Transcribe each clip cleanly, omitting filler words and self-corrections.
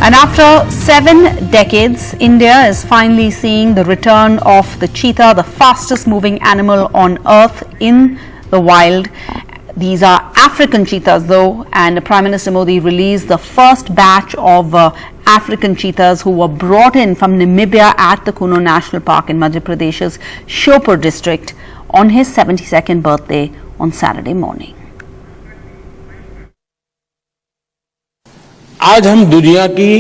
And after 7 decades, India is finally seeing the return of the cheetah, the fastest moving animal on earth in the wild. These are African cheetahs though, and Prime Minister Modi released the first batch of African cheetahs who were brought in from Namibia at the Kuno National Park in Madhya Pradesh's Shopur district on his 72nd birthday on Saturday morning. आज हम दुनिया की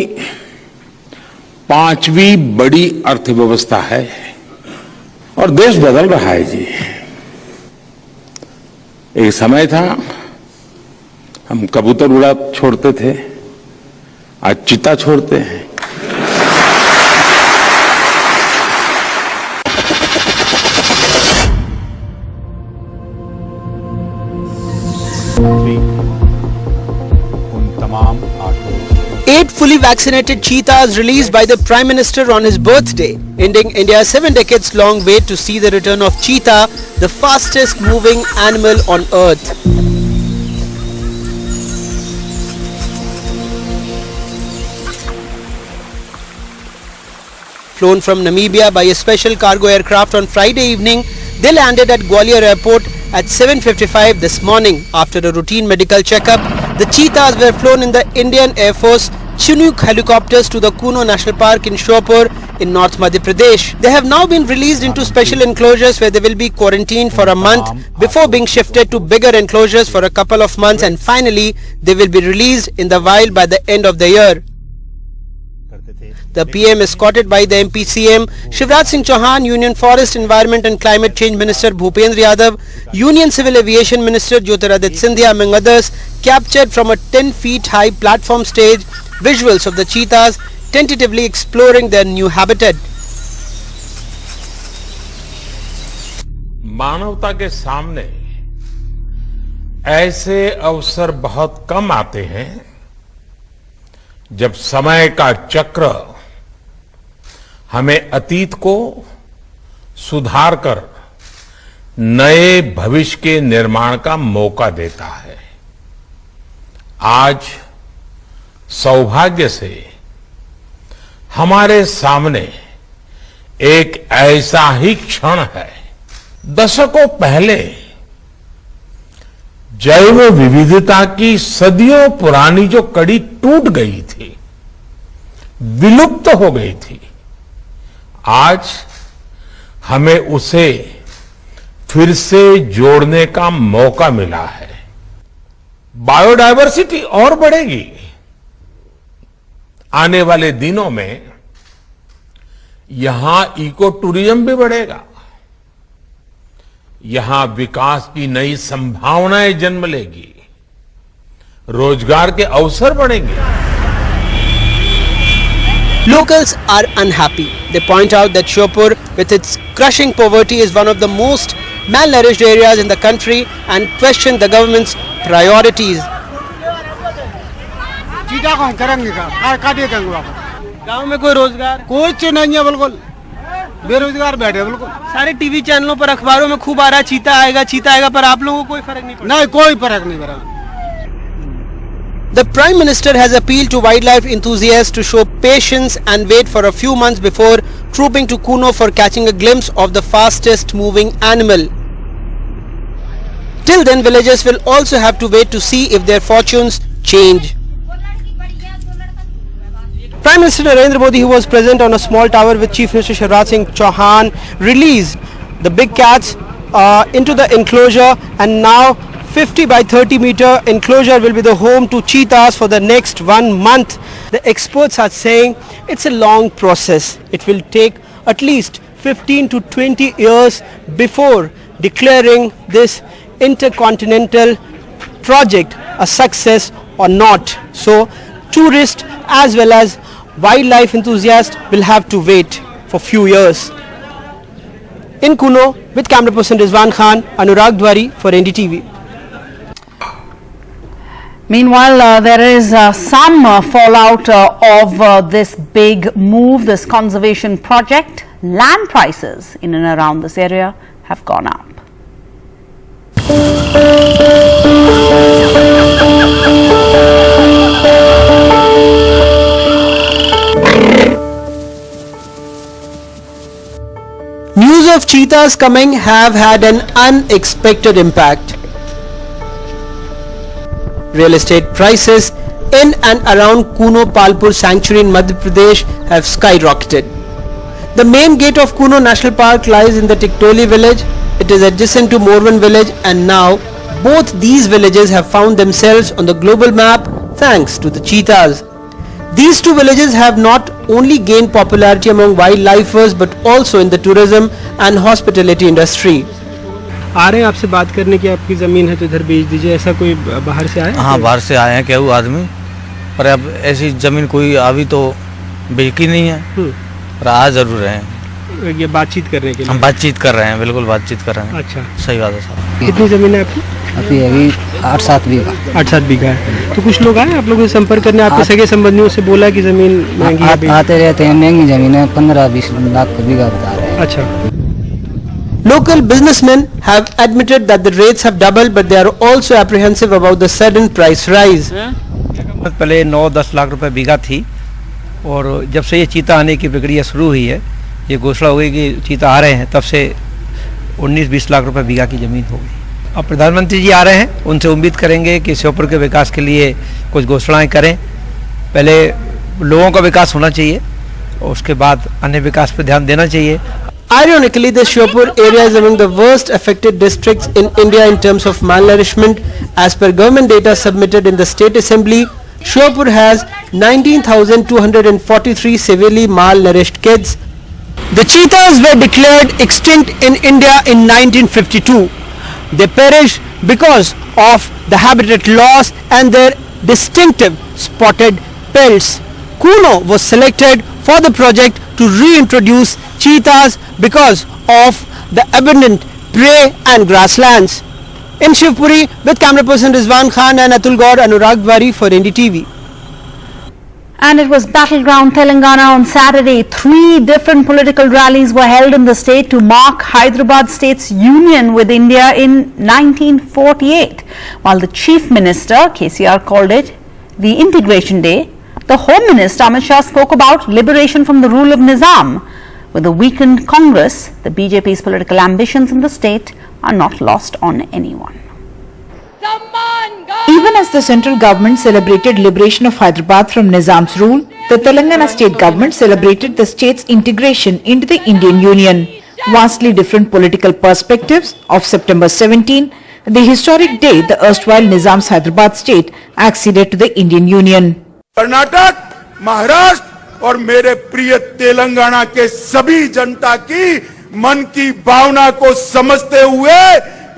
5वीं बड़ी अर्थव्यवस्था है और देश बदल रहा है जी। एक समय था हम कबूतर उड़ा छोड़ते थे, आज चीता छोड़ते हैं। Eight fully vaccinated cheetahs released by the Prime Minister on his birthday, ending India's 7 decades long wait to see the return of cheetah, the fastest moving animal on earth. Flown from Namibia by a special cargo aircraft on Friday evening, they landed at Gwalior Airport at 7:55 this morning. After a routine medical checkup, the cheetahs were flown in the Indian Air Force Chinook helicopters to the Kuno National Park in Shopur in North Madhya Pradesh. They have now been released into special enclosures where they will be quarantined for a month before being shifted to bigger enclosures for a couple of months, and finally they will be released in the wild by the end of the year. The PM, escorted by the MP CM Shivraj Singh Chauhan, Union Forest, Environment and Climate Change Minister Bhupendra Yadav, Union Civil Aviation Minister Jyotiraditya Scindia among others, captured from a 10 feet high platform stage visuals of the cheetahs tentatively exploring their new habitat. मानवता के सामने ऐसे अवसर बहुत कम आते हैं जब समय का चक्र हमें अतीत को सुधार कर नए भविष्य के निर्माण का मौका देता है। आज सौभाग्य से हमारे सामने एक ऐसा ही क्षण है। दशकों पहले जैव विविधता की सदियों पुरानी जो कड़ी टूट गई थी, विलुप्त हो गई थी, आज हमें उसे फिर से जोड़ने का मौका मिला है। बायोडायवर्सिटी और बढ़ेगी। आने वाले दिनों में यहां इको टूरिज्म भी बढ़ेगा, यहां विकास की नई संभावनाएं जन्म लेगी, रोजगार के अवसर बढ़ेंगे। Locals are unhappy. They point out that Shopur, with its crushing poverty, is one of the most malnourished areas in the country and question the government's priorities. गांव में कोई रोजगार कुछ नहीं है, बिल्कुल बेरोजगार बैठे बिल्कुल। सारे टीवी चैनलों पर, अखबारों में खूब आ रहा है चीता आएगा, पर आप लोगों को कोई फर्क नहीं पड़ा। नहीं, कोई फर्क नहीं पड़ा। The Prime Minister has appealed to wildlife enthusiasts to show patience and wait for a few months before trooping to Kuno for catching a glimpse of the fastest moving animal. Till then, villagers will also have to wait to see if their fortunes change. Prime Minister Narendra Modi, who was present on a small tower with Chief Minister Shivraj Singh Chauhan, released the big cats into the enclosure, and now 50 by 30 meter enclosure will be the home to cheetahs for the next 1 month. The experts are saying it's a long process. It will take at least 15 to 20 years before declaring this intercontinental project a success or not. So tourists as well as wildlife enthusiasts will have to wait for few years. In Kuno, with camera person Rizwan Khan, Anurag Dwari for NDTV. Meanwhile, there is some fallout of this big move, this conservation project. Land prices in and around this area have gone up. of cheetahs coming have had an unexpected impact. Real estate prices in and around Kuno Palpur Sanctuary in Madhya Pradesh have skyrocketed. The main gate of Kuno National Park lies in the Tiktoli village. It is adjacent to Mourns village, and now both these villages have found themselves on the global map thanks to the cheetahs. These two villages have not only gained popularity among wildlifers but also in the tourism and hospitality industry. आ रहे हैं आपसे बात करने की, आपकी ज़मीन है तो इधर बेच दीजिए, ऐसा कोई बाहर से आया? हाँ, बाहर से आए हैं क्या वो आदमी, पर अब ऐसी ज़मीन कोई अभी तो बेची नहीं है, पर आ ज़रूर रहे हैं। ये बातचीत करने के लिए? हम बातचीत कर रहे हैं, बिल्कुल बातचीत कर रहे हैं। अच्छा, सही बात है साहब। कितनी ज़मीन है आपकी? अभी 8-7 बीघा। 8-7 बीघा है। तो कुछ लोग आए आप लोगों से संपर्क करने, आपके सगे संबंधियों से बोला कि ज़मीन महंगी है? आते रहते हैं, महंगी ज़मीन है, 15-20 लाख का बीघा बता रहे हैं। अच्छा। Local businessmen have admitted that the rates have doubled, but they are also apprehensive about the sudden price rise. पहले 9-10 लाख रुपए बीघा थी, और जब से ये चीता आने की प्रक्रिया शुरू हुई है, ये घोषणा हो गई कि चीता आ रहे हैं, तब से 19-20 लाख रुपए बीघा की ज़मीन हो गई। अब प्रधानमंत्री जी आ रहे हैं, उनसे उम्मीद करेंगे कि श्योपुर के विकास के लिए कुछ घोषणाएं करें। पहले लोगों का विकास होना चाहिए और उसके बाद अन्य विकास पर ध्यान देना चाहिए। Ironically, the Shiopur area is among the worst affected districts in India in terms of malnourishment. As per government data submitted in the State Assembly, Shiopur has 19,243 severely malnourished kids. The cheetahs were declared extinct in India in 1952. They perished because of the habitat loss and their distinctive spotted pelts. Kuno was selected for the project to reintroduce cheetahs because of the abundant prey and grasslands. In Shivpuri, with camera person Rizwan Khan and Atul Gaur, Anurag Bari for NDTV. And it was battleground Telangana on Saturday. 3 different political rallies were held in the state to mark Hyderabad state's union with India in 1948. While the Chief Minister, KCR, called it the Integration Day, the Home Minister Amit Shah spoke about liberation from the rule of Nizam. With the weakened Congress, the BJP's political ambitions in the state are not lost on anyone. Even as the central government celebrated liberation of Hyderabad from Nizam's rule, the Telangana state government celebrated the state's integration into the Indian Union. Vastly different political perspectives of September 17, the historic day the erstwhile Nizam's Hyderabad state acceded to the Indian Union. Karnataka, Maharashtra और मेरे प्रिय तेलंगाना के सभी जनता की मन की भावना को समझते हुए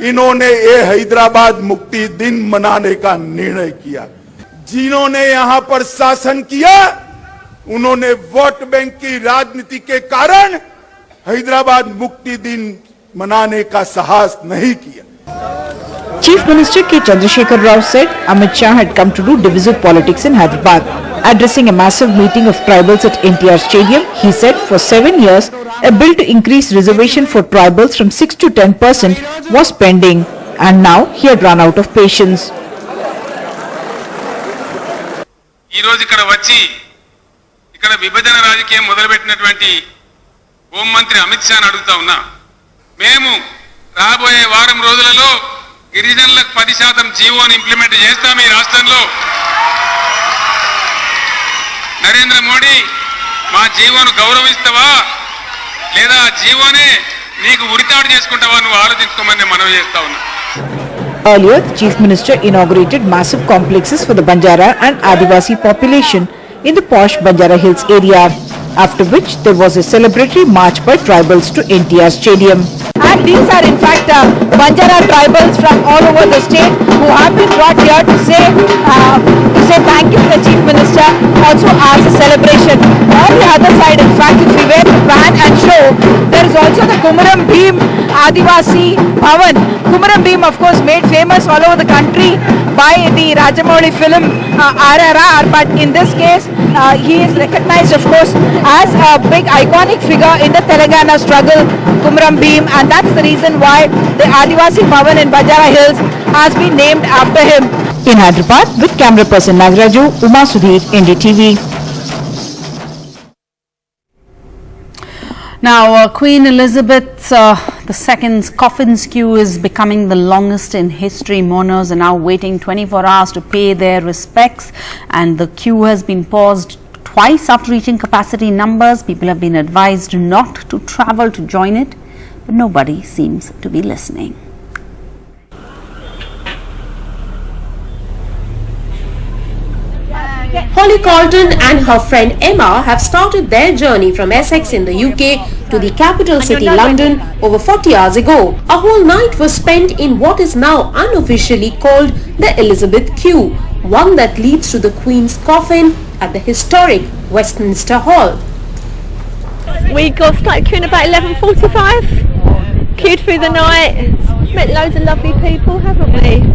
इन्होंने ये हैदराबाद मुक्ति दिन मनाने का निर्णय किया। जिन्होंने यहाँ पर शासन किया, उन्होंने वोट बैंक की राजनीति के कारण हैदराबाद मुक्ति दिन मनाने का साहस नहीं किया। Chief Minister K. Chandrasekhar Rao said Amit Shah had come to do divisive politics in Hyderabad. Addressing a massive meeting of tribals at NTR Stadium, he said for 7 years, a bill to increase reservation for tribals from 6 to 10% was pending, and now he had run out of patience. ఈ రోజు ఇక్కడ వచ్చి ఇక్కడ విభజన రాజకీయం మొదలుపెట్టినటువంటి హోంమంత్రి అమిత్ షాని అడుగుతా ఉన్నా, మేము రాబోయే వారం రోజులలో గిరిజనులకు 10% జీవోని ఇంప్లిమెంట్ చేస్తాం ఈ రాష్ట్రంలో. నరేంద్ర మోడీ మా జీవోను గౌరవిస్తావా లేదా జీవోనే నీకు ఉరితాడు చేసుకుంటావా, నువ్వు ఆలోచించుకోమని మనవి చేస్తా ఉన్నా. Earlier, the Chief Minister inaugurated massive complexes for the Banjara and Adivasi population in the posh Banjara Hills area, after which there was a celebratory march by tribals to NTR Stadium. And these are in fact Banjara tribals from all over the state who have been brought here to say thank you to the Chief Minister, also as a celebration. On the other side, in fact, if we were to pan and show, there is also the Kumaram Bhim Adivasi Bhavan. Kumaram Bhim, of course, made famous all over the country by the Rajamouli film RRR, but in this case, he is recognized, of course, as a big iconic figure in the Telangana struggle, Kumaram Bhim, and that's the reason why the Adivasi Bhavan in Banjara Hills has been named after him. In Hyderabad, with camera person Nagaraju, Uma Sudhir, NDTV. Now, Queen Elizabeth II's coffin queue is becoming the longest in history. Mourners are now waiting 24 hours to pay their respects, and the queue has been paused twice after reaching capacity numbers. People have been advised not to travel to join it, but nobody seems to be listening. Holly Colton and her friend Emma have started their journey from Essex in the UK to the capital city London over 40 hours ago. A whole night was spent in what is now unofficially called the Elizabeth Queue, one that leads to the Queen's coffin at the historic Westminster Hall. We got started queuing about 11:45, queued through the night, met loads of lovely people, haven't we?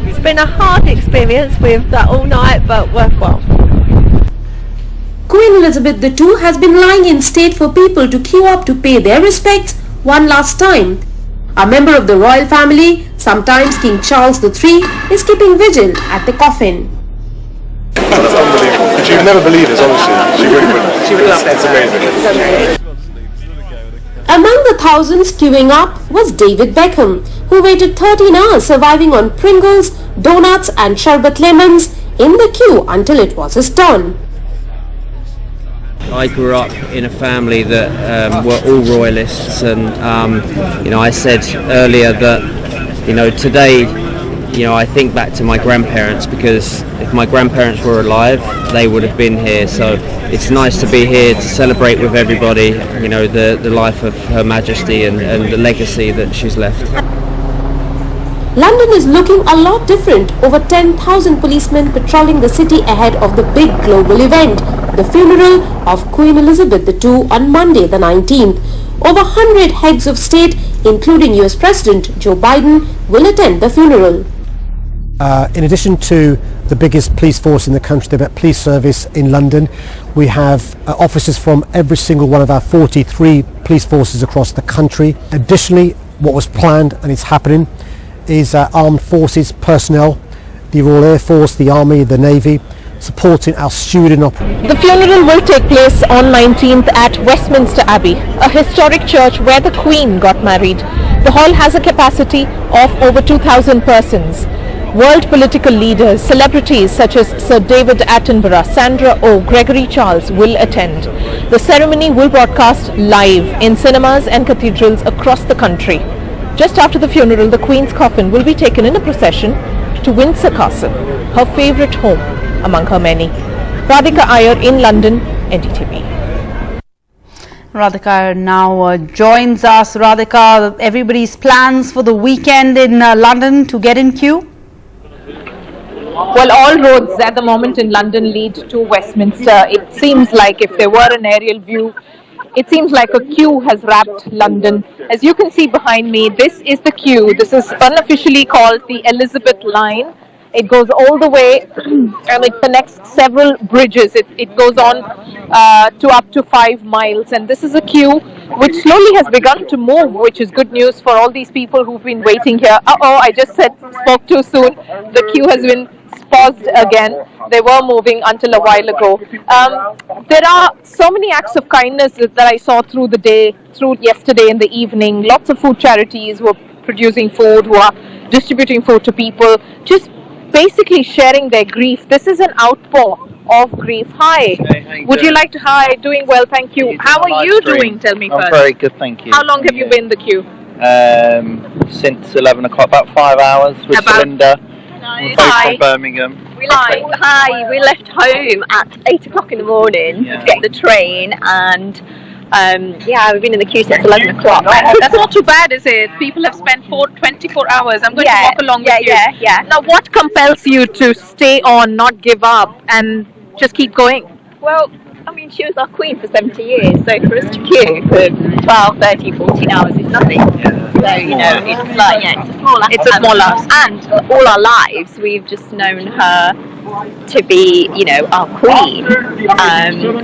It's been a hard experience with that all night, but worthwhile. Queen Elizabeth II has been lying in state for people to queue up to pay their respects one last time. A member of the royal family, sometimes King Charles III, is keeping vigil at the coffin. That's unbelievable. But you'd never believe this, honestly. She really would. She would love it. It's amazing. Among the thousands queuing up was David Beckham, who waited 13 hours surviving on Pringles, donuts and sherbet lemons in the queue until it was his turn. I grew up in a family that were all royalists, and I said earlier that today I think back to my grandparents, because if my grandparents were alive they would have been here, so it's nice to be here to celebrate with everybody the life of Her Majesty and the legacy that she's left. London is looking a lot different. Over 10,000 policemen patrolling the city ahead of the big global event, the funeral of Queen Elizabeth II on Monday the 19th. Over 100 heads of state, including US President Joe Biden, will attend the funeral. In addition to the biggest police force in the country, the police service in London, we have officers from every single one of our 43 police forces across the country. Additionally, what was planned, and it's happening, is armed forces personnel, the Royal Air Force, the Army, the Navy, supporting our stewarding operation. The funeral will take place on 19th at Westminster Abbey, a historic church where the Queen got married. The hall has a capacity of over 2,000 persons. World political leaders, celebrities such as Sir David Attenborough, Sandra Oh, Gregory Charles will attend. The ceremony will broadcast live in cinemas and cathedrals across the country. Just after the funeral, the Queen's coffin will be taken in a procession to Windsor Castle, her favourite home among her many. Radhika Iyer in London, NDTV. Radhika now joins us. Radhika, everybody's plans for the weekend in London to get in queue? Well, all roads at the moment in London lead to Westminster. It seems like if there were an aerial view, it seems like a queue has wrapped London. As you can see behind me, this is the queue. This is unofficially called the Elizabeth Line. It goes all the way and it connects several bridges. It goes on to up to 5 miles, and this is a queue which slowly has begun to move, which is good news for all these people who've been waiting here. I just spoke too soon. The queue has been paused again. They were moving until a while ago. There are so many acts of kindness that I saw through the day, through yesterday in the evening. Lots of food charities who are producing food, who are distributing food to people, just basically sharing their grief. This is an outpour of grief. Hi. Hey, Would you like to? Hi, doing well, thank you. How are you doing? Tell me first. I'm very good, thank you. How long have you been in the queue? Since 11 o'clock, about 5 hours with Celinda. We're both from Birmingham. We left home at 8 o'clock in the morning to get the train, and we've been in the queue since 11 o'clock. That's not too bad, is it? People have spent 24 hours. I'm going to walk along with you. Now, what compels you to stay on, not give up, and just keep going? Well, I mean, she was our queen for 70 years, so for us to queue for 12, 13, 14 hours is nothing. So, it's like, it's a small loss. And all our lives, we've just known her to be, our queen.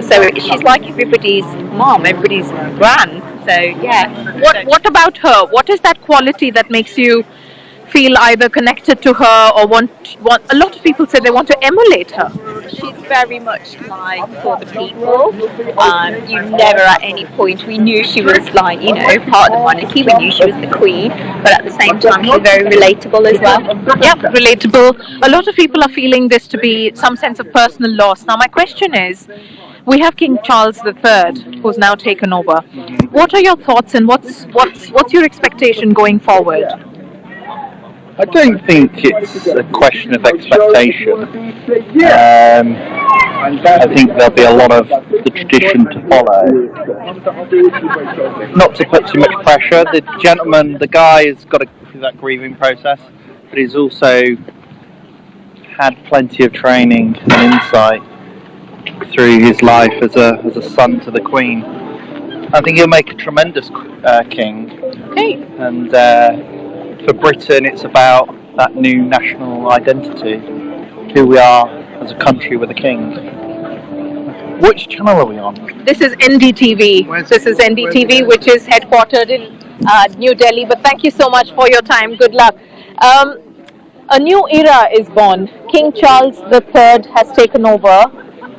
So she's like everybody's mom, everybody's gran. So, yeah. What about her? What is that quality that makes you feel either connected to her or want? A lot of people say they want to emulate her. She's very much like for the people. You never at any point, we knew she was like, you know, part of the monarchy, we knew she was the queen, but at the same time she's very relatable as well. Yeah, relatable. A lot of people are feeling this to be some sense of personal loss. Now my question is, we have King Charles III, who's now taken over. What are your thoughts and what's your expectation going forward? I don't think it's a question of expectation. I think there'll be a lot of the tradition to follow. Not to put too much pressure. The gentleman, the guy, has got to go through that grieving process, but he's also had plenty of training and insight through his life as a son to the Queen. I think he'll make a tremendous king. Okay. And for Britain, it's about that new national identity, who we are as a country with a king. Which channel are we on? This is NDTV. This is NDTV, which is headquartered in New Delhi. But thank you so much for your time. Good luck. A new era is born. King Charles III has taken over.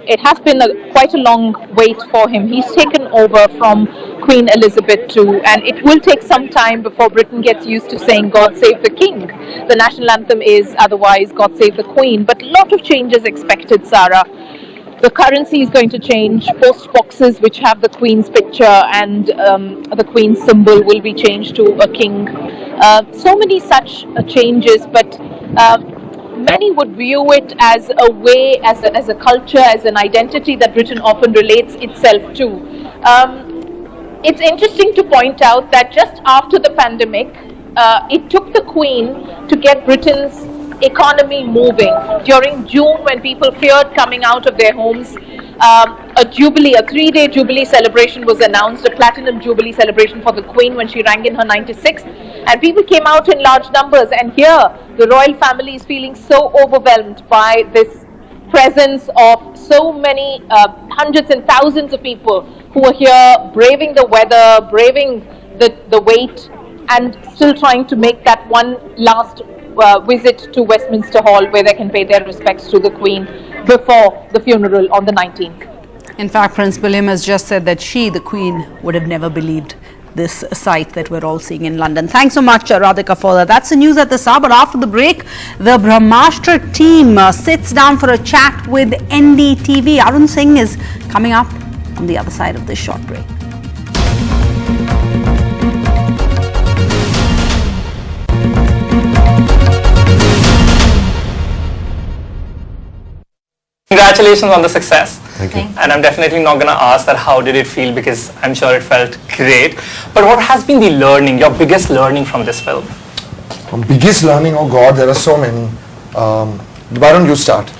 It has been quite a long wait for him. He's taken over from Queen Elizabeth II, and it will take some time before Britain gets used to saying God Save the King. The national anthem is otherwise God Save the Queen, but a lot of changes expected, Sarah. The currency is going to change. Post boxes which have the Queen's picture and the Queen's symbol will be changed to a king. So many such changes, but many would view it as a way, as a culture, as an identity that Britain often relates itself to. It's interesting to point out that just after the pandemic, it took the Queen to get Britain's economy moving. During June, when people feared coming out of their homes, a 3-day Jubilee celebration was announced, a Platinum Jubilee celebration for the Queen when she rang in her 96th, and people came out in large numbers. And here, the royal family is feeling so overwhelmed by this presence of so many hundreds and thousands of people who are here braving the weather, braving the wait, and still trying to make that one last visit to Westminster Hall where they can pay their respects to the Queen before the funeral on the 19th. In fact, Prince William has just said that she, the Queen, would have never believed this sight that we're all seeing in London. Thanks so much, Radhika, for that. That's the news at this hour. But after the break, the Brahmastra team sits down for a chat with NDTV. Arun Singh is coming up on the other side of this short break. Congratulations on the success. Thank you. And I'm definitely not going to ask that how did it feel, because I'm sure it felt great. But what has been the learning, your biggest learning from this film? Biggest learning, oh God, there are so many. Why don't you start?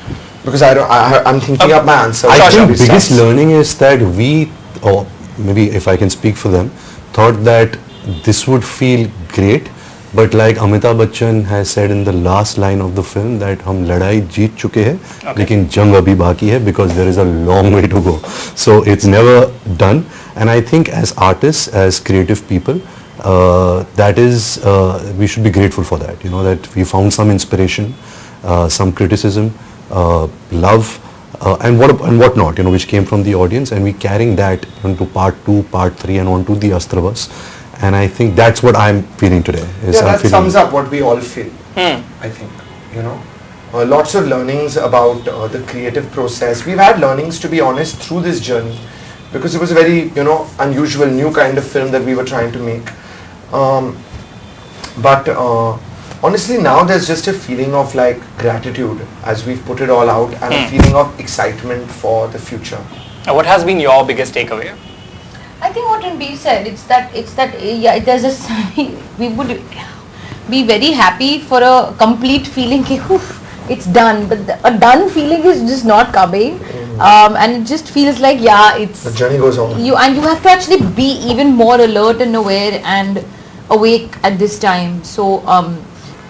Because I'm thinking up my answer. I think biggest learning is that we, or maybe if I can speak for them, thought that this would feel great. But like Amitabh Bachchan has said in the last line of the film that हम लड़ाई जीत चुके हैं लेकिन जंग अभी बाकी है, because there is a long way to go. So it's never done. And I think as artists, as creative people, that is, we should be grateful for that. You know, that we found some inspiration, some criticism, love, and what not, you know, which came from the audience, and we carrying that into part 2, part 3, and on to the Astrabas. And I think that's what I'm feeling today. That sums up what we all feel. I think, you know, lots of learnings about the creative process. We've had learnings, to be honest, through this journey, because it was a very, you know, unusual, new kind of film that we were trying to make. But honestly, now there's just a feeling of like gratitude as we've put it all out, and a feeling of excitement for the future. What has been your biggest takeaway? I think what NB said, it's that yeah, there's just we would be very happy for a complete feeling it's done, but a done feeling is just not coming, and it just feels like it's the journey goes on. You have to actually be even more alert and aware and awake at this time. So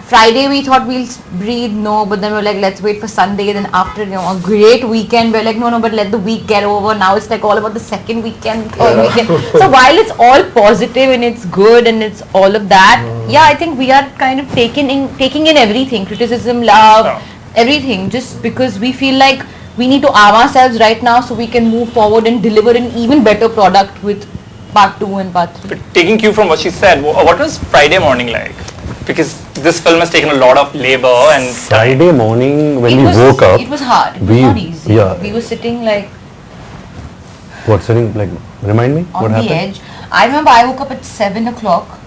Friday we thought we'll breathe, no, but then we were like, let's wait for Sunday. Then after a great weekend, we're like, no, but let the week get over. Now it's like all about the second weekend, third weekend. So while it's all positive and it's good and it's all of that, yeah, I think we are kind of taking in everything, criticism, love, everything, just because we feel like we need to arm ourselves right now so we can move forward and deliver an even better product with part 2 and part 3. But taking cue from what she said, what was Friday morning like? Because this film has taken a lot of labor and Friday morning when we woke up, it was hard. It was not easy. Yeah. We were sitting like sitting like, remind me on what the happened? edge. I remember I woke up at 7 o'clock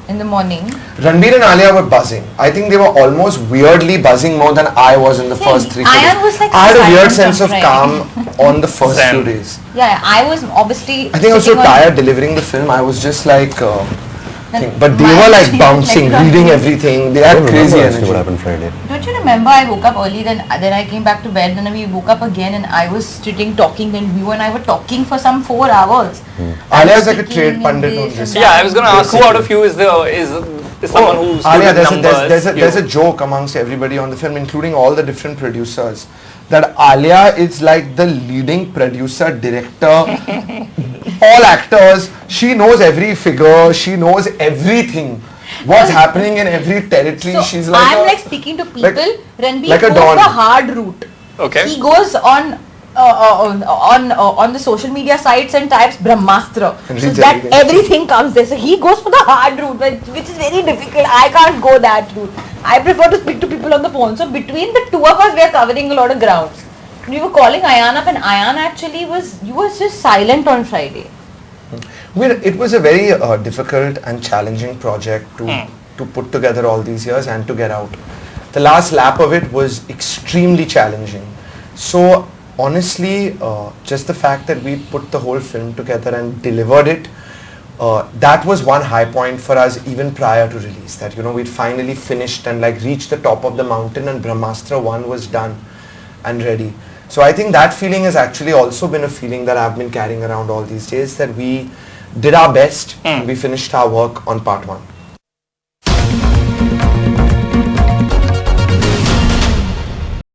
in the morning. Ranbir and Alia were buzzing. I think they were almost weirdly buzzing more than I was in the first 3 Ayan days. was like I had a weird silent sense of on calm Friday. on the first few days. Yeah, I was obviously. I think I was so sitting on- tired delivering the film. I was just like, but they were like bouncing, reading everything. They had crazy energy. What happened Friday? Don't you remember I woke up early, then I came back to bed, then we woke up again and I was sitting talking, then you and I were talking for some 4 hours. Alia is like a trade pundit on this. Yeah, I was going to ask, who out of you is someone who's Alia, good with numbers? there's a joke amongst everybody on the film, including all the different producers, that Alia is like the leading producer, director, all actors. She knows every figure, she knows everything. What's happening in every territory. So She's like I'm like speaking to people. Ranbir like a goes dawn. the hard route. Okay. He goes on the social media sites and types Brahmastra, And so reads that everything. everything comes there. So he goes for the hard route, which is very difficult. I can't go that route. I prefer to speak to people on the phone. So between the two of us, we are covering a lot of grounds. We were calling Ayan up, and Ayan actually was just silent on Friday. It was a very difficult and challenging project to put together all these years and to get out. The last lap of it was extremely challenging. So honestly, just the fact that we put the whole film together and delivered it, that was one high point for us even prior to release. That we'd finally finished and like reached the top of the mountain, and Brahmastra 1 was done and ready. So I think that feeling has actually also been a feeling that I've been carrying around all these days, that we did our best and we finished our work on part 1.